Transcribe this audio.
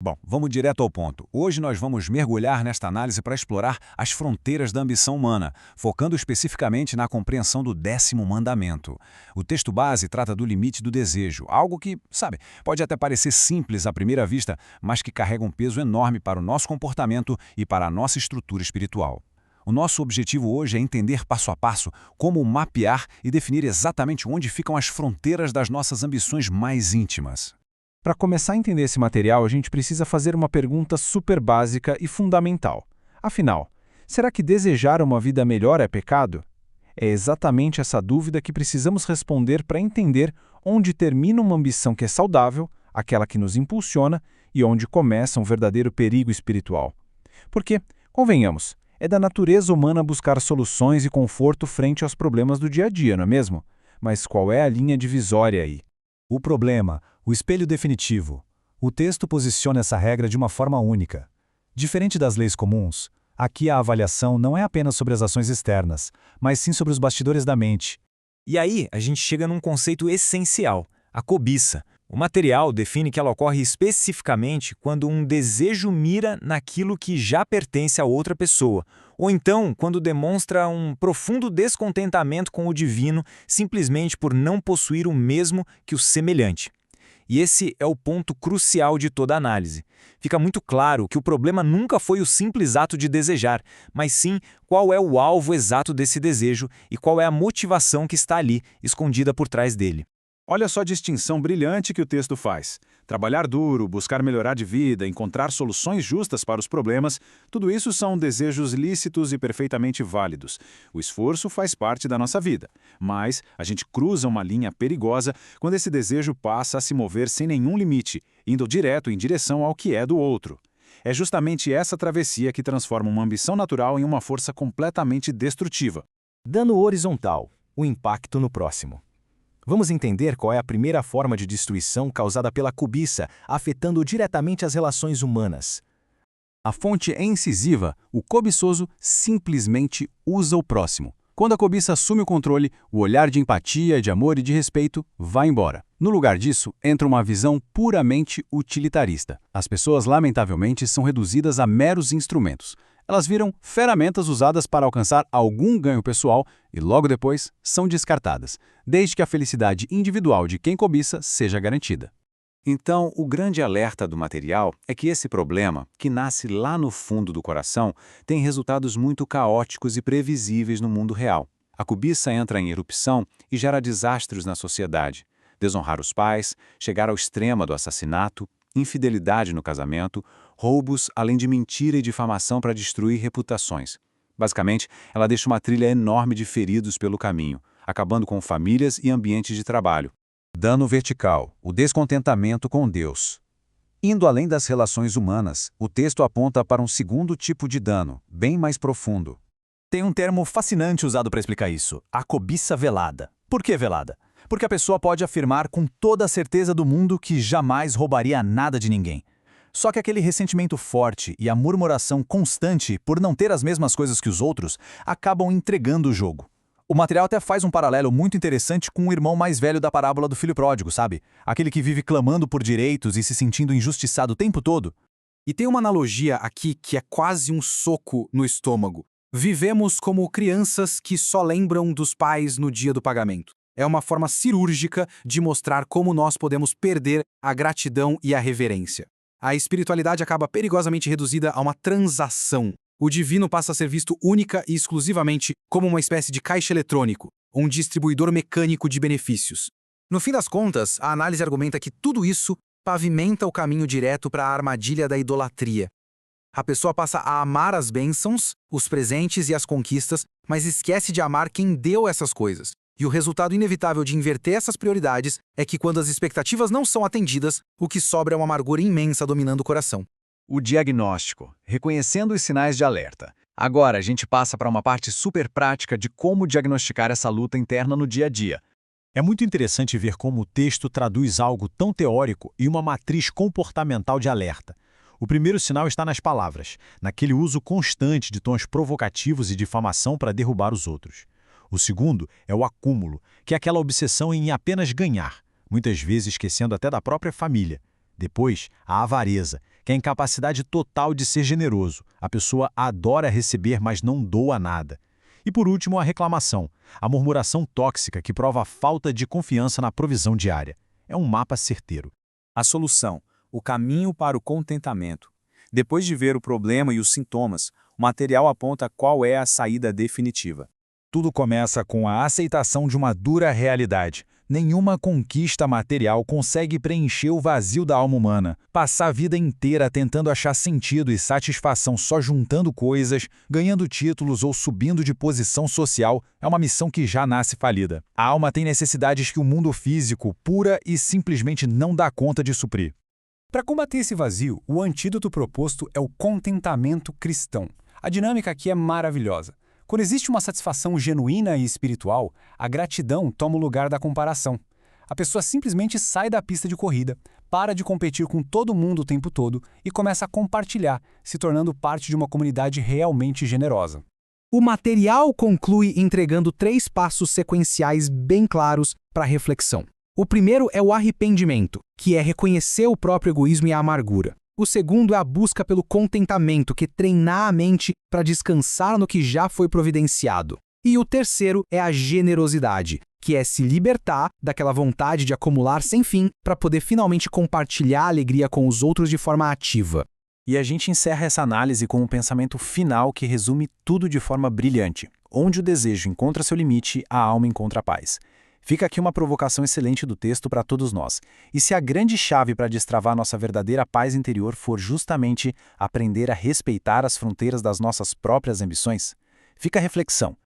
Bom, vamos direto ao ponto. Hoje nós vamos mergulhar nesta análise para explorar as fronteiras da ambição humana, focando especificamente na compreensão do 10º mandamento. O texto base trata do limite do desejo, algo que, sabe, pode até parecer simples à primeira vista, mas que carrega um peso enorme para o nosso comportamento e para a nossa estrutura espiritual. O nosso objetivo hoje é entender passo a passo como mapear e definir exatamente onde ficam as fronteiras das nossas ambições mais íntimas. Para começar a entender esse material, a gente precisa fazer uma pergunta super básica e fundamental. Afinal, será que desejar uma vida melhor é pecado? É exatamente essa dúvida que precisamos responder para entender onde termina uma ambição que é saudável, aquela que nos impulsiona, e onde começa um verdadeiro perigo espiritual. Porque, convenhamos, é da natureza humana buscar soluções e conforto frente aos problemas do dia a dia, não é mesmo? Mas qual é a linha divisória aí? O problema, o espelho definitivo. O texto posiciona essa regra de uma forma única. Diferente das leis comuns, aqui a avaliação não é apenas sobre as ações externas, mas sim sobre os bastidores da mente. E aí, a gente chega num conceito essencial, a cobiça. O material define que ela ocorre especificamente quando um desejo mira naquilo que já pertence a outra pessoa, ou então quando demonstra um profundo descontentamento com o divino simplesmente por não possuir o mesmo que o semelhante. E esse é o ponto crucial de toda a análise. Fica muito claro que o problema nunca foi o simples ato de desejar, mas sim qual é o alvo exato desse desejo e qual é a motivação que está ali, escondida por trás dele. Olha só a distinção brilhante que o texto faz. Trabalhar duro, buscar melhorar de vida, encontrar soluções justas para os problemas, tudo isso são desejos lícitos e perfeitamente válidos. O esforço faz parte da nossa vida, mas a gente cruza uma linha perigosa quando esse desejo passa a se mover sem nenhum limite, indo direto em direção ao que é do outro. É justamente essa travessia que transforma uma ambição natural em uma força completamente destrutiva. Dano horizontal, o impacto no próximo. Vamos entender qual é a primeira forma de destruição causada pela cobiça, afetando diretamente as relações humanas. A fonte é incisiva, o cobiçoso simplesmente usa o próximo. Quando a cobiça assume o controle, o olhar de empatia, de amor e de respeito vai embora. No lugar disso, entra uma visão puramente utilitarista. As pessoas, lamentavelmente, são reduzidas a meros instrumentos. Elas viram ferramentas usadas para alcançar algum ganho pessoal e, logo depois, são descartadas, desde que a felicidade individual de quem cobiça seja garantida. Então, o grande alerta do material é que esse problema, que nasce lá no fundo do coração, tem resultados muito caóticos e previsíveis no mundo real. A cobiça entra em erupção e gera desastres na sociedade. Desonrar os pais, chegar ao extremo do assassinato, infidelidade no casamento, roubos, além de mentira e difamação para destruir reputações. Basicamente, ela deixa uma trilha enorme de feridos pelo caminho, acabando com famílias e ambientes de trabalho. Dano vertical, o descontentamento com Deus. Indo além das relações humanas, o texto aponta para um segundo tipo de dano, bem mais profundo. Tem um termo fascinante usado para explicar isso, a cobiça velada. Por que velada? Porque a pessoa pode afirmar com toda a certeza do mundo que jamais roubaria nada de ninguém. Só que aquele ressentimento forte e a murmuração constante por não ter as mesmas coisas que os outros acabam entregando o jogo. O material até faz um paralelo muito interessante com o irmão mais velho da parábola do filho pródigo, sabe? Aquele que vive clamando por direitos e se sentindo injustiçado o tempo todo. E tem uma analogia aqui que é quase um soco no estômago. Vivemos como crianças que só lembram dos pais no dia do pagamento. É uma forma cirúrgica de mostrar como nós podemos perder a gratidão e a reverência. A espiritualidade acaba perigosamente reduzida a uma transação. O divino passa a ser visto única e exclusivamente como uma espécie de caixa eletrônico, um distribuidor mecânico de benefícios. No fim das contas, a análise argumenta que tudo isso pavimenta o caminho direto para a armadilha da idolatria. A pessoa passa a amar as bênçãos, os presentes e as conquistas, mas esquece de amar quem deu essas coisas. E o resultado inevitável de inverter essas prioridades é que, quando as expectativas não são atendidas, o que sobra é uma amargura imensa dominando o coração. O diagnóstico, reconhecendo os sinais de alerta. Agora a gente passa para uma parte super prática de como diagnosticar essa luta interna no dia a dia. É muito interessante ver como o texto traduz algo tão teórico em uma matriz comportamental de alerta. O primeiro sinal está nas palavras, naquele uso constante de tons provocativos e difamação para derrubar os outros. O segundo é o acúmulo, que é aquela obsessão em apenas ganhar, muitas vezes esquecendo até da própria família. Depois, a avareza, que é a incapacidade total de ser generoso. A pessoa adora receber, mas não doa nada. E por último, a reclamação, a murmuração tóxica que prova a falta de confiança na provisão diária. É um mapa certeiro. A solução, o caminho para o contentamento. Depois de ver o problema e os sintomas, o material aponta qual é a saída definitiva. Tudo começa com a aceitação de uma dura realidade. Nenhuma conquista material consegue preencher o vazio da alma humana. Passar a vida inteira tentando achar sentido e satisfação só juntando coisas, ganhando títulos ou subindo de posição social é uma missão que já nasce falida. A alma tem necessidades que o mundo físico, pura e simplesmente não dá conta de suprir. Para combater esse vazio, o antídoto proposto é o contentamento cristão. A dinâmica aqui é maravilhosa. Quando existe uma satisfação genuína e espiritual, a gratidão toma o lugar da comparação. A pessoa simplesmente sai da pista de corrida, para de competir com todo mundo o tempo todo e começa a compartilhar, se tornando parte de uma comunidade realmente generosa. O material conclui entregando 3 passos sequenciais bem claros para a reflexão. O primeiro é o arrependimento, que é reconhecer o próprio egoísmo e a amargura. O segundo é a busca pelo contentamento, que é treinar a mente para descansar no que já foi providenciado. E o terceiro é a generosidade, que é se libertar daquela vontade de acumular sem fim para poder finalmente compartilhar a alegria com os outros de forma ativa. E a gente encerra essa análise com um pensamento final que resume tudo de forma brilhante. Onde o desejo encontra seu limite, a alma encontra a paz. Fica aqui uma provocação excelente do texto para todos nós. E se a grande chave para destravar nossa verdadeira paz interior for justamente aprender a respeitar as fronteiras das nossas próprias ambições? Fica a reflexão.